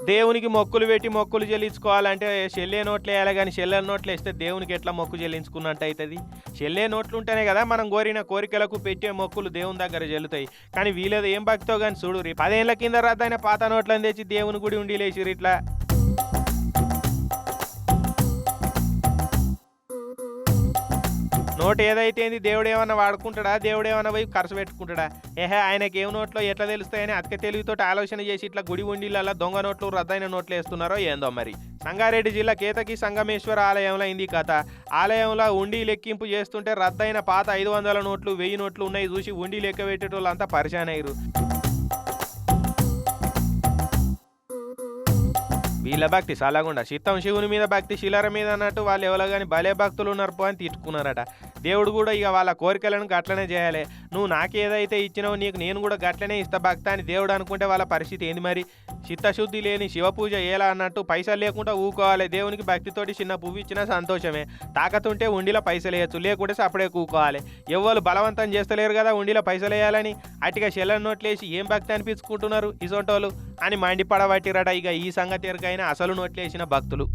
దేవునికి మొక్కులు పెట్టి మొక్కులు చెల్లించుకోవాలంటే చెల్లే నోట్లు వేయాలి కానీ చెల్లెల నోట్లు వేస్తే దేవునికి ఎట్లా మొక్కు చెల్లించుకున్నట్టు అవుతుంది. చెల్లే నోట్లు ఉంటేనే కదా మనం కోరిన కోరికలకు పెట్టే మొక్కులు దేవుని దగ్గర చెల్లుతాయి. కానీ వీళ్ళది ఏం భక్తో కానీ చూడు 10 ఏళ్ల కింద రద్దయిన పాత నోట్లను తెచ్చి దేవుని గుడి ఉండి లేచిరు ఇట్లా. నోటు ఏదైతే ఏంది దేవుడు ఏమన్నా వాడుకుంటాడా, దేవుడు ఏమన్నా పోయి ఖర్చు పెట్టుకుంటాడా? ఆయనకి ఏం నోట్లో ఎట్లా తెలుస్తాయని అతిక తెలివితోటి ఆలోచన చేసి ఇట్లా గుడి ఉండిలల్లా దొంగ నోట్లు రద్దయిన నోట్లు వేస్తున్నారో ఏందో మరి. సంగారెడ్డి జిల్లా కేతకి సంగమేశ్వర ఆలయంలో అయింది కథ. ఆలయంలో ఉండి లెక్కింపు చేస్తుంటే రద్దయిన పాత 500 నోట్లు 1000 నోట్లు ఉన్నాయి చూసి ఉండి లెక్క పెట్టేటోళ్ళంతా పరిశాన్ అయ్యారు. వీళ్ళ భక్తి సలగుండా చిత్తం శివుని మీద భక్తి శిలర మీద అన్నట్టు వాళ్ళు ఎవరో కానీ భలే భక్తులు ఉన్నారు పో అని తిట్టుకున్నారట. దేవుడు కూడా ఇక వాళ్ళ కోరికలను గట్లనే చేయాలి. నువ్వు నాకేదైతే ఇచ్చినావు నీకు నేను కూడా గట్లనే ఇస్తా భక్త అని దేవుడు అనుకుంటే వాళ్ళ పరిస్థితి ఏంది మరి? చిత్తశుద్ధి లేని శివ పూజ ఎలా అన్నట్టు పైసలు లేకుండా ఊకోవాలి. దేవునికి భక్తితోటి చిన్న పువ్వు ఇచ్చినా సంతోషమే. తాకతుంటే ఉండిలో పైసలు వేయచ్చు, లేకుంటే సపడే కూకోవాలి. ఎవ్వరు బలవంతం చేస్తలేరు కదా ఉండిలో పైసలు వేయాలని. అట్టిగా చెల్లెని నోట్లేసి ఏం భక్తి అనిపించుకుంటున్నారు ఇసోటోళ్ళు అని మండిపడబట్టిరట. ఇక ఈ సంగతి ఎరకైనా అసలు నోట్లేసిన భక్తులు.